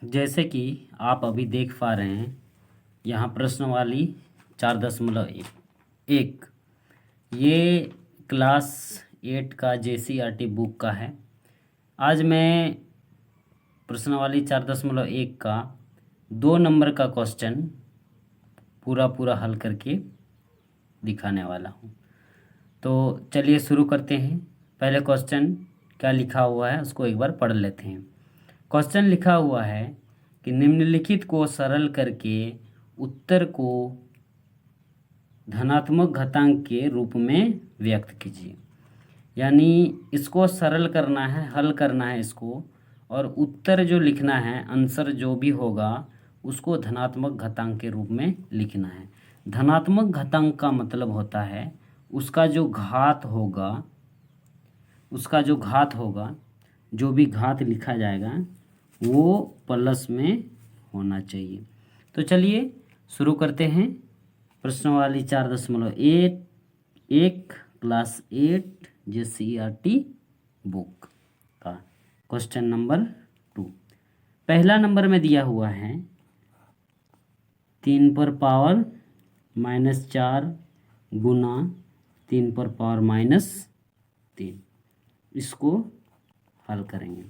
जैसे कि आप अभी देख पा रहे हैं, यहाँ प्रश्नवाली 4.1 ये क्लास 8 का JCRT बुक का है। आज मैं प्रश्नवाली 4.1 का 2 नंबर का क्वेश्चन पूरा हल करके दिखाने वाला हूँ। तो चलिए शुरू करते हैं। पहले क्वेश्चन क्या लिखा हुआ है उसको एक बार पढ़ लेते हैं। क्वेश्चन लिखा हुआ है कि निम्नलिखित को सरल करके उत्तर को धनात्मक घातांक के रूप में व्यक्त कीजिए। यानी इसको सरल करना है, हल करना है इसको, और उत्तर जो लिखना है, आंसर जो भी होगा उसको धनात्मक घातांक के रूप में लिखना है। धनात्मक घातांक का मतलब होता है उसका जो घात होगा, जो भी घात लिखा जाएगा वो प्लस में होना चाहिए। तो चलिए शुरू करते हैं। प्रश्नवाली 4.1 क्लास 8 JCRT बुक का क्वेश्चन नंबर 2। पहला नंबर में दिया हुआ है 3 पर पावर -4 गुना 3 पर पावर -3। इसको हल करेंगे।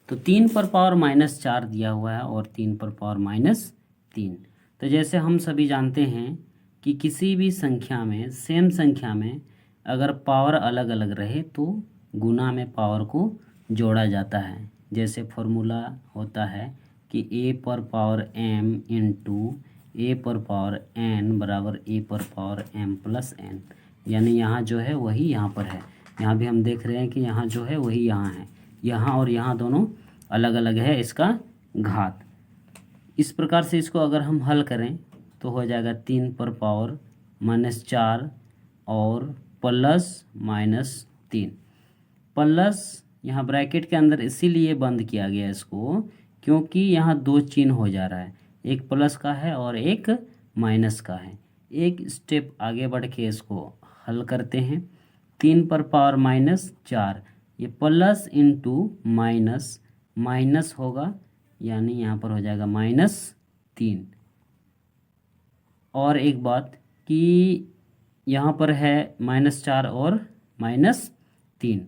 तो 3 पर पावर -4 दिया हुआ है और 3 पर पावर -3। तो जैसे हम सभी जानते हैं कि किसी भी संख्या में, सेम संख्या में अगर पावर अलग अलग रहे तो गुना में पावर को जोड़ा जाता है। जैसे फॉर्मूला होता है कि a पर पावर m इंटू a पर पावर n बराबर a पर पावर m प्लस n। यानी यहाँ जो है वही यहाँ पर है। यहाँ भी हम देख रहे हैं कि यहाँ जो है वही यहाँ है। यहाँ और यहाँ दोनों अलग अलग है इसका घात। इस प्रकार से इसको अगर हम हल करें तो हो जाएगा 3 पर पावर -4 और प्लस -3। प्लस यहाँ ब्रैकेट के अंदर इसीलिए बंद किया गया इसको क्योंकि यहाँ 2 चिन्ह हो जा रहा है, एक प्लस का है और एक माइनस का है। एक स्टेप आगे बढ़ के इसको हल करते हैं। 3 पर पावर -4, ये प्लस इंटू माइनस होगा, यानी यहाँ पर हो जाएगा -3। और एक बात कि यहाँ पर है -4 और -3,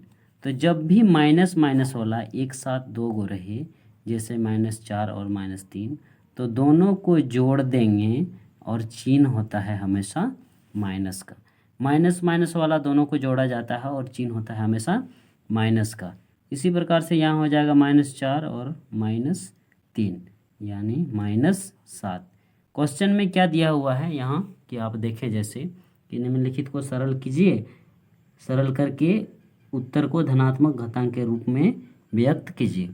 तो जब भी माइनस माइनस वाला एक साथ दो गो रहे, जैसे -4 और -3, तो दोनों को जोड़ देंगे और चिन्ह होता है हमेशा माइनस का। माइनस माइनस वाला दोनों को जोड़ा जाता है और चिन्ह होता है हमेशा माइनस का। इसी प्रकार से यहाँ हो जाएगा -4 और -3 यानी -7। क्वेश्चन में क्या दिया हुआ है यहाँ कि आप देखें, जैसे कि निम्नलिखित को सरल कीजिए, सरल करके उत्तर को धनात्मक घातांक के रूप में व्यक्त कीजिए।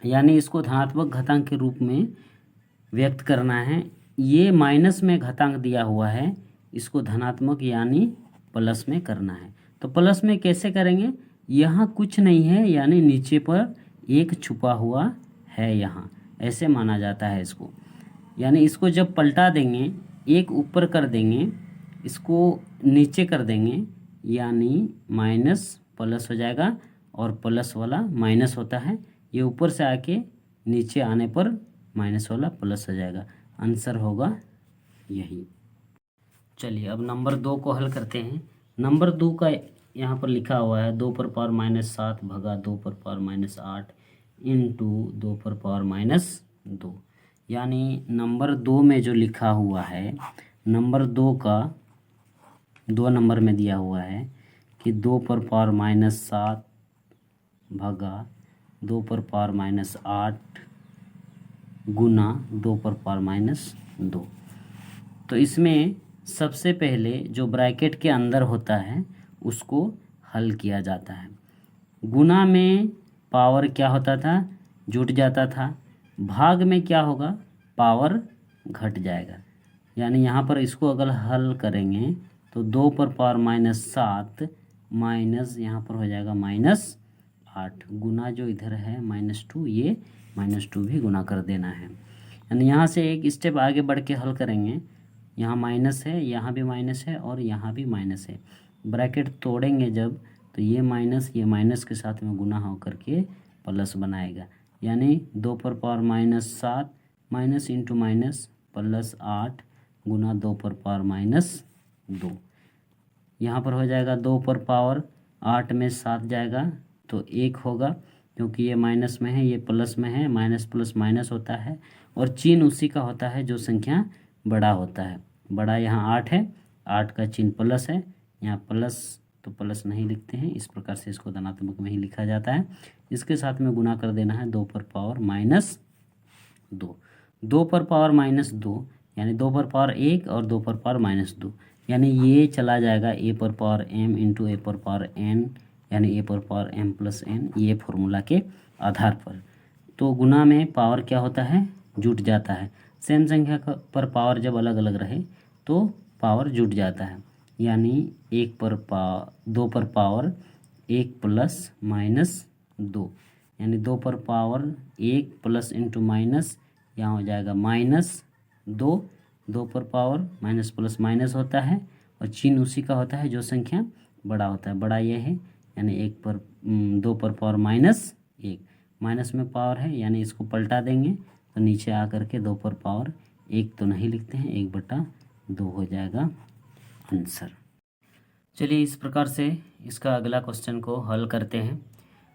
यानी इसको धनात्मक घातांक के रूप में व्यक्त करना है। ये माइनस में घातांक दिया हुआ है, इसको धनात्मक यानी प्लस में करना है। तो प्लस में कैसे करेंगे? यहाँ कुछ नहीं है, यानी नीचे पर एक छुपा हुआ है, यहाँ ऐसे माना जाता है इसको। यानी इसको जब पलटा देंगे, एक ऊपर कर देंगे, इसको नीचे कर देंगे, यानी माइनस प्लस हो जाएगा और प्लस वाला माइनस होता है। ये ऊपर से आके नीचे आने पर माइनस वाला प्लस हो जाएगा। आंसर होगा यही। चलिए अब नंबर 2 को हल करते हैं। नंबर 2 का यहाँ पर लिखा हुआ है 2 पर पावर -7 भगा 2 पर पावर -8 इंटू 2 पर पावर -2। यानी नंबर 2 में जो लिखा हुआ है, नंबर 2 का 2 नंबर में दिया हुआ है कि 2 पर पावर -7 भगा 2 पर पावर -8 गुना 2 पर पावर -2। तो इसमें सबसे पहले जो ब्रैकेट के अंदर होता है उसको हल किया जाता है। गुना में पावर क्या होता था? जुट जाता था। भाग में क्या होगा? पावर घट जाएगा। यानी यहाँ पर इसको अगर हल करेंगे तो 2 पर पावर -7 माइनस यहाँ पर हो जाएगा -8 गुना जो इधर है -2, ये -2 भी गुना कर देना है। यानी यहाँ से एक स्टेप आगे बढ़ के हल करेंगे। यहाँ माइनस है, यहाँ भी माइनस है और यहाँ भी माइनस है। ब्रैकेट तोड़ेंगे जब, तो ये माइनस के साथ में गुना हो करके प्लस बनाएगा। यानी 2 पर पावर -7 माइनस इंटू माइनस +8 गुना 2 पर पावर -2। यहाँ पर हो जाएगा 2 पर पावर 8 में 7 जाएगा तो 1 होगा, क्योंकि ये माइनस में है ये प्लस में है, माइनस प्लस माइनस होता है और चिन्ह उसी का होता है जो संख्या बड़ा होता है। बड़ा यहाँ 8 है, 8 का चिन्ह प्लस है, यहाँ प्लस तो प्लस नहीं लिखते हैं, इस प्रकार से इसको धनात्मक में ही लिखा जाता है। इसके साथ में गुना कर देना है 2 पर पावर -2। 2 पर पावर -2 यानी 2 पर पावर 1 और 2 पर पावर -2, यानी ये चला जाएगा a पर पावर m इंटू a पर पावर n, यानी a पर पावर m प्लस n, ये फॉर्मूला के आधार पर। तो गुना में पावर क्या होता है, जुट जाता है। सेम संख्या पर पावर जब अलग अलग रहे तो पावर जुट जाता है, यानी 2 पर पावर 1 प्लस -2, यानी 2 पर पावर 1 प्लस इंटू माइनस, यहाँ हो जाएगा -2। 2 पर पावर माइनस प्लस माइनस होता है और चिन्ह उसी का होता है जो संख्या बड़ा होता है। बड़ा ये है, यानी 2 पर पावर -1, माइनस में पावर है यानी इसको पलटा देंगे तो नीचे आकर के 2 पर पावर 1 तो नहीं लिखते हैं, 1/2 हो जाएगा आंसर। चलिए इस प्रकार से इसका अगला क्वेश्चन को हल करते हैं।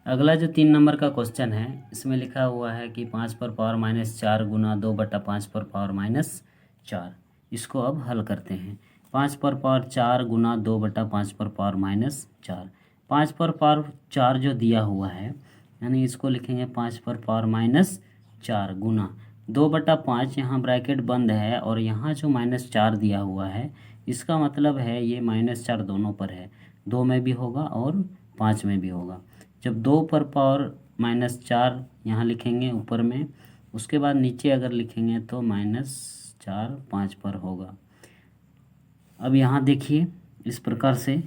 अगला जो 3 नंबर का क्वेश्चन है इसमें लिखा हुआ है कि 5 पर पावर -4 गुना 2/5 पर पावर -4। इसको अब हल करते हैं। 5 पर पावर 4 गुना 2/5 पर पावर -4। 5 पर पावर 4 जो दिया हुआ है, यानी इसको लिखेंगे 5 पर पावर -4 गुना 2/5, यहाँ ब्रैकेट बंद है और यहाँ जो -4 दिया हुआ है इसका मतलब है ये -4 दोनों पर है, 2 में भी होगा और 5 में भी होगा। जब 2 पर पावर -4 यहाँ लिखेंगे ऊपर में, उसके बाद नीचे अगर लिखेंगे तो -4 5 पर होगा। अब यहाँ देखिए इस प्रकार से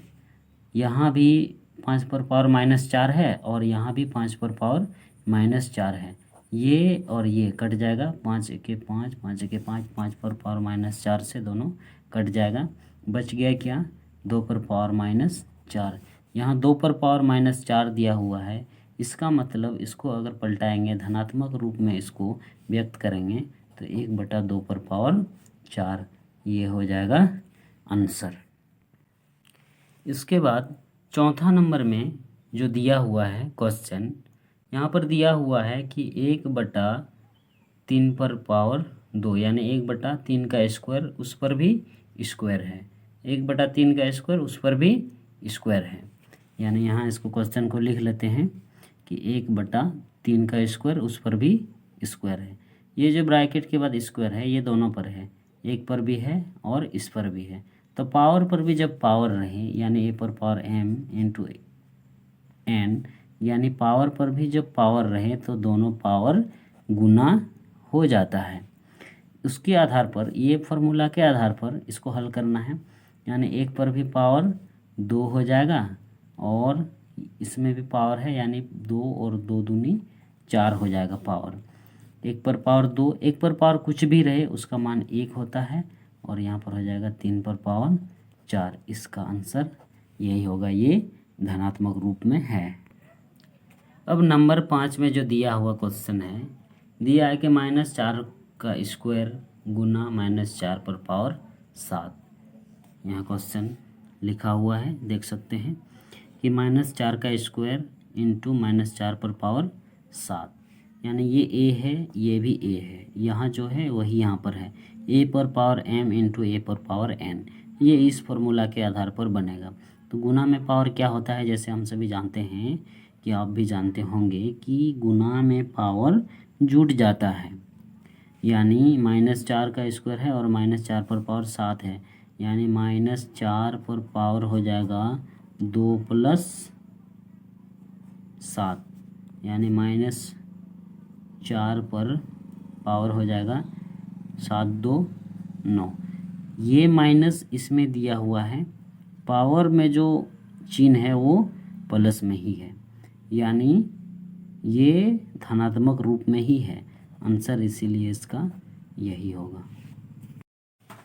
यहाँ भी 5 पर पावर -4 है और यहाँ भी 5 पर पावर -4 है, ये और ये कट जाएगा, 5 एके 5 5 एके 5, 5 पर पावर -4 से दोनों कट जाएगा। बच गया क्या, 2 पर पावर -4। यहाँ 2 पर पावर -4 दिया हुआ है, इसका मतलब इसको अगर पलटाएंगे धनात्मक रूप में इसको व्यक्त करेंगे तो 1/2 पर पावर 4, ये हो जाएगा आंसर। इसके बाद चौथा नंबर में जो दिया हुआ है क्वेश्चन, यहाँ पर दिया हुआ है कि 1/3 पर पावर 2, यानी 1/3 का स्क्वायर उस पर भी स्क्वायर है, 1/3 का स्क्वायर उस पर भी स्क्वायर है। यानी यहाँ इसको क्वेश्चन को लिख लेते हैं कि 1/3 का स्क्वायर उस पर भी स्क्वायर है। ये जो ब्रैकेट के बाद स्क्वायर है ये दोनों पर है, एक पर भी है और इस पर भी है। तो पावर पर भी जब पावर रहे, यानी a पर पावर m इंटू n, यानी पावर पर भी जब पावर रहे तो दोनों पावर गुना हो जाता है। उसके आधार पर, ये फार्मूला के आधार पर इसको हल करना है, यानी 1 पर भी पावर 2 हो जाएगा और इसमें भी पावर है, यानी 2 और 2 दूनी 4 हो जाएगा पावर। 1 पर पावर 2, 1 पर पावर कुछ भी रहे उसका मान 1 होता है और यहाँ पर हो जाएगा 3 पर पावर 4। इसका आंसर यही होगा, ये धनात्मक रूप में है। अब नंबर 5 में जो दिया हुआ क्वेश्चन है, दिया है कि -4 का स्क्वायर गुना -4 पर पावर 7। यहाँ क्वेश्चन लिखा हुआ है, देख सकते हैं कि -4 का स्क्वायर इंटू -4 पर पावर 7, यानी ये a है ये भी a है, यहाँ जो है वही यहाँ पर है, a पर पावर m इंटू a पर पावर n, ये इस फॉर्मूला के आधार पर बनेगा। तो गुना में पावर क्या होता है, जैसे हम सभी जानते हैं कि आप भी जानते होंगे कि गुना में पावर जुट जाता है, यानी -4 का स्क्वायर है और -4 पर पावर 7 है, यानी -4 पर पावर हो जाएगा 2 + 7, यानी -4 पर पावर हो जाएगा 7 2 9। ये माइनस इसमें दिया हुआ है, पावर में जो चिन्ह है वो प्लस में ही है, यानी ये धनात्मक रूप में ही है आंसर, इसीलिए इसका यही होगा।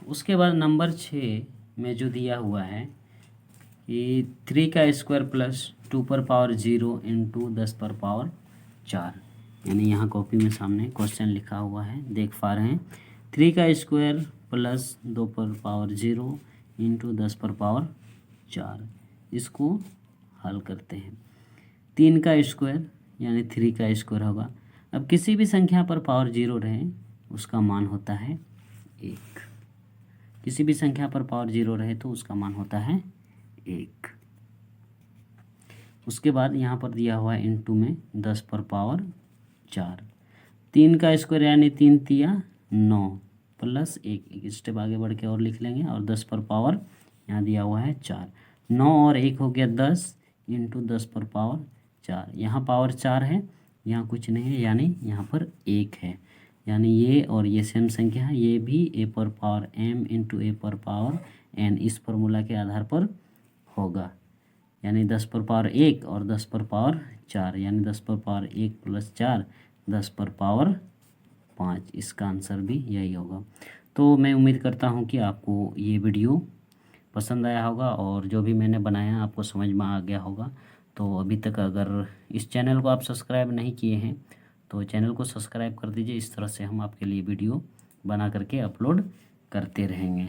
उसके बाद नंबर 6 में जो दिया हुआ है कि 3 का स्क्वायर प्लस 2 पर पावर 0 इंटू 10 पर पावर 4, यानी यहाँ कॉपी में सामने क्वेश्चन लिखा हुआ है, देख पा रहे हैं। 3 का स्क्वायर प्लस 2 पर पावर 0 इंटू 10 पर पावर 4, इसको हल करते हैं। 3 का स्क्वायर यानी 3 का स्क्वायर होगा। अब किसी भी संख्या पर पावर 0 रहे उसका मान होता है 1। किसी भी संख्या पर पावर 0 रहे तो उसका मान होता है 1। उसके बाद यहाँ पर दिया हुआ है इंटू में 10 पर पावर 4। 3 का स्क्वायर यानी 3 तिया 9 प्लस 1 स्टेप आगे बढ़ के और लिख लेंगे, और 10 पर पावर यहाँ दिया हुआ है 4। 9 और 1 हो गया 10 इंटू 10 पर पावर 4। यहाँ पावर 4 है, यहाँ कुछ नहीं है, यानी यहाँ पर 1 है। यानी ये और ये सेम संख्या है, ये भी ए पर पावर m इंटू ए पर पावर n इस फॉर्मूला के आधार पर होगा। यानी 10 पर पावर 1 और 10 पर पावर 4, यानी 10 पर पावर 1 प्लस 4 10 पर पावर 5। इसका आंसर भी यही होगा। तो मैं उम्मीद करता हूँ कि आपको ये वीडियो पसंद आया होगा और जो भी मैंने बनाया आपको समझ में आ गया होगा। तो अभी तक अगर इस चैनल को आप सब्सक्राइब नहीं किए हैं तो चैनल को सब्सक्राइब कर दीजिए। इस तरह से हम आपके लिए वीडियो बना करके अपलोड करते रहेंगे।